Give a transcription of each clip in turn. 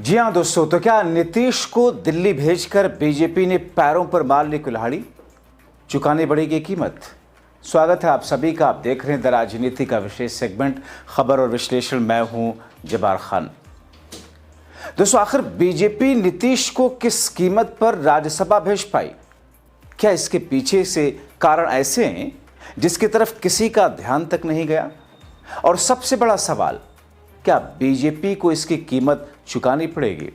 जी हाँ दोस्तों, तो क्या नीतीश को दिल्ली भेजकर बीजेपी ने पैरों पर मार ली कुल्हाड़ी, चुकानी पड़ेगी कीमत। स्वागत है आप सभी का। आप देख रहे हैं द राजनीति का विशेष सेगमेंट खबर और विश्लेषण। मैं हूं जब्बार खान। दोस्तों, आखिर बीजेपी नीतीश को किस कीमत पर राज्यसभा भेज पाई? क्या इसके पीछे से कारण ऐसे हैं जिसकी तरफ किसी का ध्यान तक नहीं गया? और सबसे बड़ा सवाल, क्या बीजेपी को इसकी कीमत चुकानी पड़ेगी?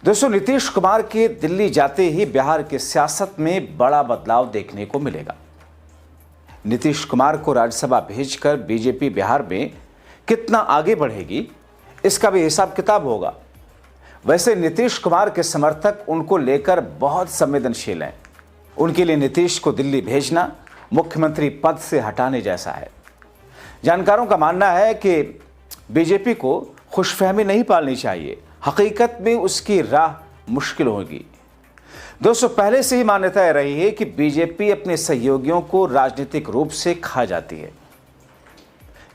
दोस्तों, नीतीश कुमार के दिल्ली जाते ही बिहार की सियासत में बड़ा बदलाव देखने को मिलेगा। नीतीश कुमार को राज्यसभा भेजकर बीजेपी बिहार में कितना आगे बढ़ेगी, इसका भी हिसाब किताब होगा। वैसे नीतीश कुमार के समर्थक उनको लेकर बहुत संवेदनशील हैं। उनके लिए नीतीश को दिल्ली भेजना मुख्यमंत्री पद से हटाने जैसा है। जानकारों का मानना है कि बीजेपी को खुशफहमी नहीं पालनी चाहिए, हकीकत में उसकी राह मुश्किल होगी। दोस्तों, पहले से ही मान्यता रही है कि बीजेपी अपने सहयोगियों को राजनीतिक रूप से खा जाती है।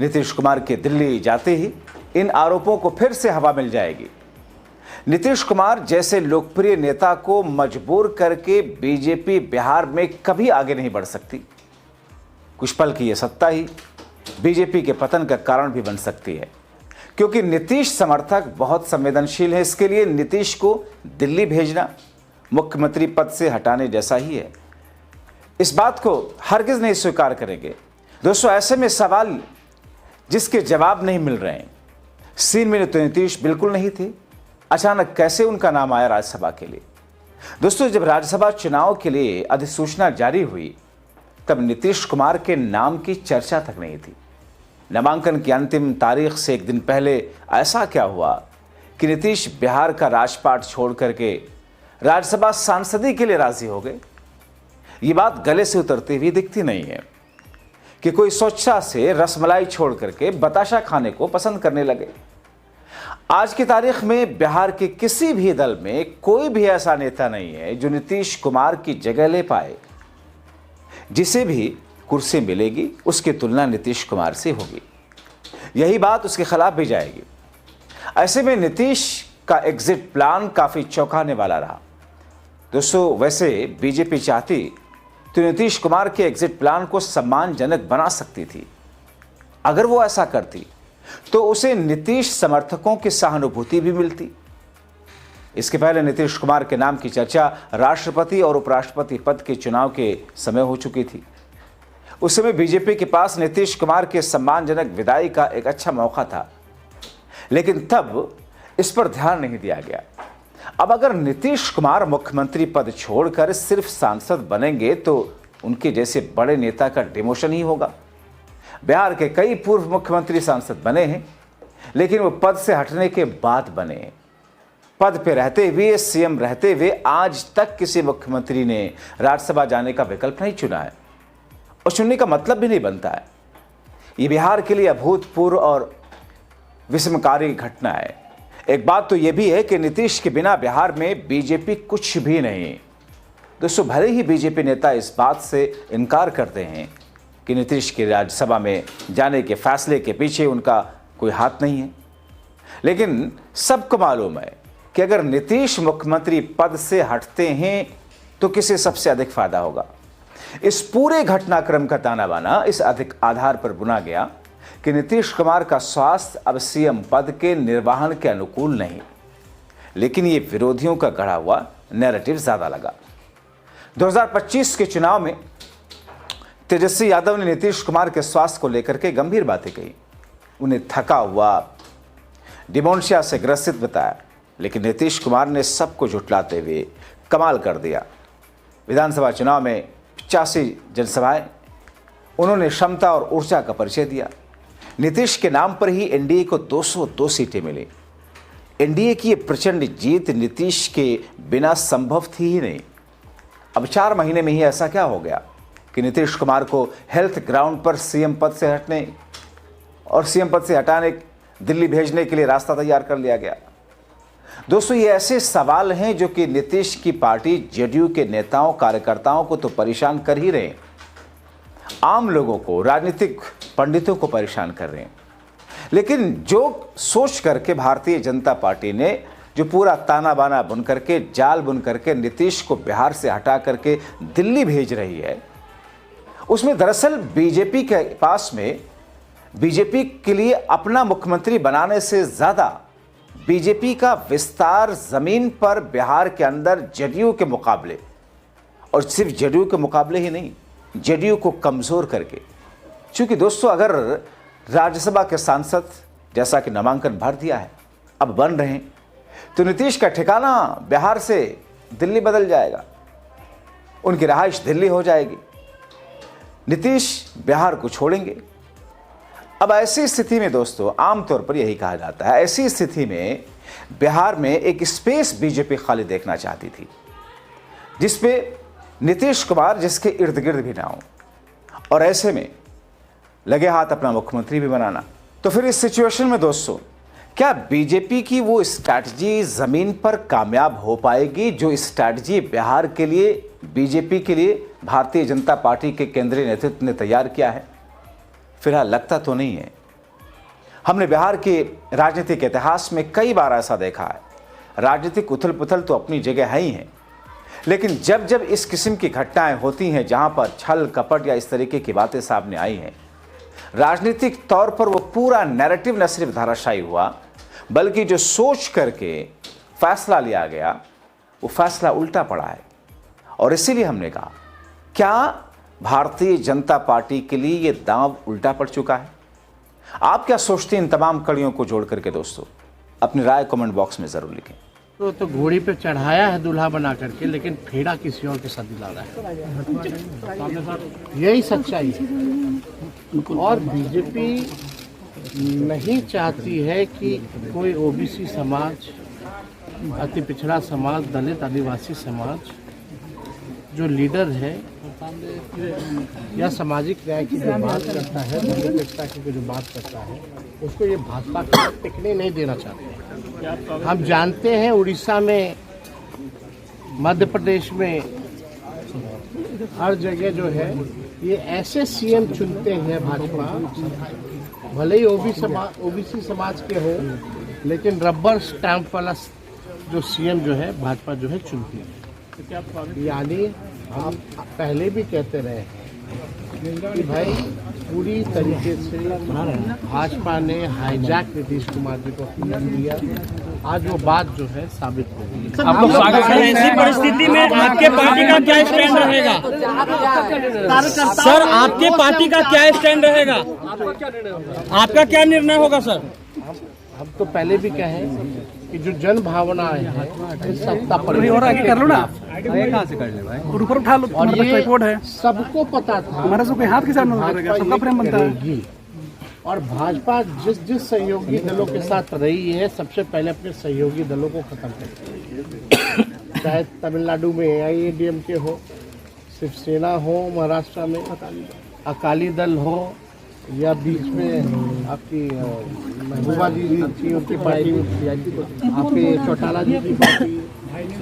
नीतीश कुमार के दिल्ली जाते ही इन आरोपों को फिर से हवा मिल जाएगी। नीतीश कुमार जैसे लोकप्रिय नेता को मजबूर करके बीजेपी बिहार में कभी आगे नहीं बढ़ सकती। कुछ पल की यह सत्ता ही बीजेपी के पतन का कारण भी बन सकती है, क्योंकि नीतीश समर्थक बहुत संवेदनशील है। इसके लिए नीतीश को दिल्ली भेजना मुख्यमंत्री पद से हटाने जैसा ही है। इस बात को हरगिज नहीं स्वीकार करेंगे। दोस्तों, ऐसे में सवाल जिसके जवाब नहीं मिल रहे हैं। सीन में तो नीतीश बिल्कुल नहीं थे, अचानक कैसे उनका नाम आया राज्यसभा के लिए? दोस्तों, जब राज्यसभा चुनाव के लिए अधिसूचना जारी हुई तब नीतीश कुमार के नाम की चर्चा तक नहीं थी। नामांकन की अंतिम तारीख से एक दिन पहले ऐसा क्या हुआ कि नीतीश बिहार का राजपाट छोड़ करके राज्यसभा सांसदी के लिए राजी हो गए? ये बात गले से उतरती हुई दिखती नहीं है कि कोई स्वेच्छा से रसमलाई छोड़ करके बताशा खाने को पसंद करने लगे। आज की तारीख में बिहार के किसी भी दल में कोई भी ऐसा नेता नहीं है जो नीतीश कुमार की जगह ले पाए। जिसे भी कुर्सी मिलेगी उसकी तुलना नीतीश कुमार से होगी, यही बात उसके खिलाफ भी जाएगी। ऐसे में नीतीश का एग्जिट प्लान काफी चौंकाने वाला रहा। दोस्तों, वैसे बीजेपी चाहती तो नीतीश कुमार के एग्जिट प्लान को सम्मानजनक बना सकती थी। अगर वो ऐसा करती तो उसे नीतीश समर्थकों की सहानुभूति भी मिलती। इसके पहले नीतीश कुमार के नाम की चर्चा राष्ट्रपति और उपराष्ट्रपति पद के चुनाव के समय हो चुकी थी। उस समय बीजेपी के पास नीतीश कुमार के सम्मानजनक विदाई का एक अच्छा मौका था, लेकिन तब इस पर ध्यान नहीं दिया गया। अब अगर नीतीश कुमार मुख्यमंत्री पद छोड़कर सिर्फ सांसद बनेंगे तो उनके जैसे बड़े नेता का डिमोशन ही होगा। बिहार के कई पूर्व मुख्यमंत्री सांसद बने हैं, लेकिन वो पद से हटने के बाद बने हैं। पद पे रहते हुए, सीएम रहते हुए आज तक किसी मुख्यमंत्री ने राज्यसभा जाने का विकल्प नहीं चुना है, और चुनने का मतलब भी नहीं बनता है। ये बिहार के लिए अभूतपूर्व और विस्मयकारी घटना है। एक बात तो यह भी है कि नीतीश के बिना बिहार में बीजेपी कुछ भी नहीं। दोस्तों, भले ही बीजेपी नेता इस बात से इनकार करते हैं कि नीतीश के राज्यसभा में जाने के फैसले के पीछे उनका कोई हाथ नहीं है, लेकिन सबको मालूम है कि अगर नीतीश मुख्यमंत्री पद से हटते हैं तो किसे सबसे अधिक फायदा होगा। इस पूरे घटनाक्रम का ताना बाना इस अधिक आधार पर बुना गया कि नीतीश कुमार का स्वास्थ्य अब सीएम पद के निर्वहन के अनुकूल नहीं, लेकिन ये विरोधियों का गढ़ा हुआ नैरेटिव ज्यादा लगा। 2025 के चुनाव में तेजस्वी यादव ने नीतीश कुमार के स्वास्थ्य को लेकर के गंभीर बातें कही। उन्हें थका हुआ, डिमेंशिया से ग्रसित बताया, लेकिन नीतीश कुमार ने सबको झुठलाते हुए कमाल कर दिया। विधानसभा चुनाव में 85 जनसभाएं, उन्होंने क्षमता और ऊर्जा का परिचय दिया। नीतीश के नाम पर ही एनडीए को 202 सीटें मिली। एनडीए की ये प्रचंड जीत नीतीश के बिना संभव थी ही नहीं। अब 4 महीने में ही ऐसा क्या हो गया कि नीतीश कुमार को हेल्थ ग्राउंड पर सीएम पद से हटने और सीएम पद से हटाने दिल्ली भेजने के लिए रास्ता तैयार कर लिया गया? दोस्तों, ये ऐसे सवाल हैं जो कि नीतीश की पार्टी जेडीयू के नेताओं कार्यकर्ताओं को तो परेशान कर ही रहे हैं, आम लोगों को, राजनीतिक पंडितों को परेशान कर रहे हैं। लेकिन जो सोच करके भारतीय जनता पार्टी ने जो पूरा ताना बाना बुन करके, जाल बुन करके नीतीश को बिहार से हटा करके दिल्ली भेज रही है, उसमें दरअसल बीजेपी के पास में बीजेपी के लिए अपना मुख्यमंत्री बनाने से ज्यादा बीजेपी का विस्तार जमीन पर बिहार के अंदर जदयू के मुकाबले, और सिर्फ जदयू के मुकाबले ही नहीं, जदयू को कमजोर करके। क्योंकि दोस्तों, अगर राज्यसभा के सांसद जैसा कि नामांकन भर दिया है, अब बन रहे हैं, तो नीतीश का ठिकाना बिहार से दिल्ली बदल जाएगा, उनकी रहाइश दिल्ली हो जाएगी, नीतीश बिहार को छोड़ेंगे। अब ऐसी स्थिति में दोस्तों, आमतौर पर यही कहा जाता है, ऐसी स्थिति में बिहार में एक स्पेस बीजेपी खाली देखना चाहती थी, जिसपे नीतीश कुमार जिसके इर्द गिर्द भी ना हो, और ऐसे में लगे हाथ अपना मुख्यमंत्री भी बनाना। तो फिर इस सिचुएशन में दोस्तों, क्या बीजेपी की वो स्ट्रैटेजी जमीन पर कामयाब हो पाएगी जो स्ट्रैटेजी बिहार के लिए, बीजेपी के लिए भारतीय जनता पार्टी के केंद्रीय नेतृत्व ने तैयार किया है? फिलहाल लगता तो नहीं है। हमने बिहार के राजनीतिक इतिहास में कई बार ऐसा देखा है, राजनीतिक उथल पुथल तो अपनी जगह है ही है, लेकिन जब जब इस किस्म की घटनाएं होती हैं जहां पर छल कपट या इस तरीके की बातें सामने आई हैं, राजनीतिक तौर पर वो पूरा नैरेटिव न सिर्फ धराशायी हुआ, बल्कि जो सोच करके फैसला लिया गया वो फैसला उल्टा पड़ा है। और इसीलिए हमने कहा, क्या भारतीय जनता पार्टी के लिए ये दांव उल्टा पड़ चुका है? आप क्या सोचते हैं इन तमाम कड़ियों को जोड़ करके? दोस्तों, अपनी राय कमेंट बॉक्स में जरूर लिखें। तो घोड़ी पे चढ़ाया है दूल्हा बना करके, लेकिन फेरा किसी और के साथ दिला रहा है, यही सच्चाई है। और बीजेपी नहीं चाहती है कि कोई ओबीसी समाज, अति पिछड़ा समाज, दलित आदिवासी समाज जो लीडर है या सामाजिक न्याय की जो बात करता है, धर्मनिरपेक्षता की जो बात करता है, उसको ये भाजपा को टिकने नहीं देना चाहते। हम जानते हैं उड़ीसा में, मध्य प्रदेश में, हर जगह जो है ये ऐसे सीएम चुनते हैं भाजपा, भले ही ओबीसी समाज के हो, लेकिन रबर स्टैंप वाला जो सीएम जो है भाजपा जो है चुनती है। यानी हम पहले भी कहते रहे हैं कि भाई पूरी तरीके से भाजपा ने हाईजैक नीतीश कुमार जी को किया। आज वो बात जो है साबित हो गई। ऐसी परिस्थिति में आपके पार्टी का क्या स्टैंड रहेगा? सर, आपके पार्टी का क्या स्टैंड रहेगा? आपका क्या निर्णय होगा सर? हम तो पहले भी कहे कि जो जन भावना है सत्ता पर कर लो ना, कहाँ से कर ले भाई, ऊपर उठा लो, और ये रिपोर्ट है, सबको पता था हमारा सबके हाथ के साथ सबका प्रेम बनता है। और भाजपा जिस सहयोगी दलों के साथ रही है, सबसे पहले अपने सहयोगी दलों को खत्म कर, चाहे तमिलनाडु में AIADMK हो, शिवसेना हो, महाराष्ट्र में अकाली दल हो, या बीच में आपकी महबूबा जी थी, उनकी पार्टी, आपके चौटाला जी की पार्टी,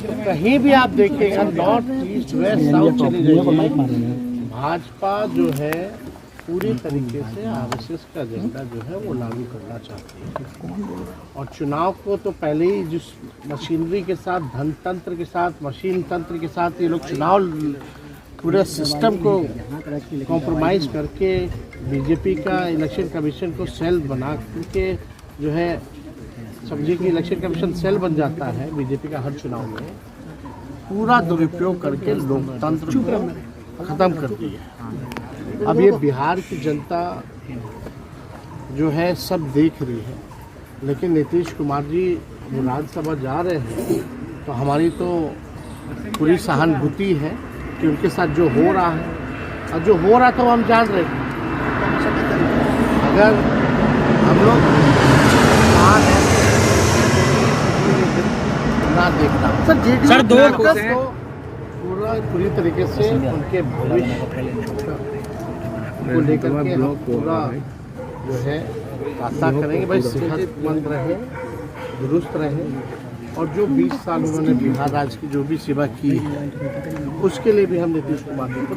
तो कहीं भी आप देखेंगे, नॉर्थ ईस्ट वेस्ट साउथ चले जाइए, भाजपा जो है पूरी तरीके से आरएसएस का एजेंडा जो है वो लागू करना चाहती है। और चुनाव को तो पहले ही जिस मशीनरी के साथ, धनतंत्र के साथ, मशीन तंत्र के साथ ये लोग चुनाव पूरे सिस्टम को कॉम्प्रोमाइज़ करके बीजेपी का इलेक्शन कमीशन को सेल बना करके जो है, समझिए कि इलेक्शन कमीशन सेल बन जाता है बीजेपी का हर चुनाव में, पूरा दुरुपयोग करके लोकतंत्र को ख़त्म कर दिया। अब ये बिहार की जनता जो है सब देख रही है, लेकिन नीतीश कुमार जी विधानसभा जा रहे हैं, तो हमारी तो पूरी सहानुभूति है कि उनके साथ जो हो रहा है, और जो हो रहा तो हम जान रहे हैं। अगर हम लोग ना देखना सर, दो पूरी तरीके से उनके भविष्य को लेकर के हम पूरा जो है आशा करेंगे, भाई सेहतमंद रहे, दुरुस्त रहे, और जो 20 साल उन्होंने बिहार राज्य की जो भी सेवा की है, उसके लिए भी हम नीतीश कुमार जी को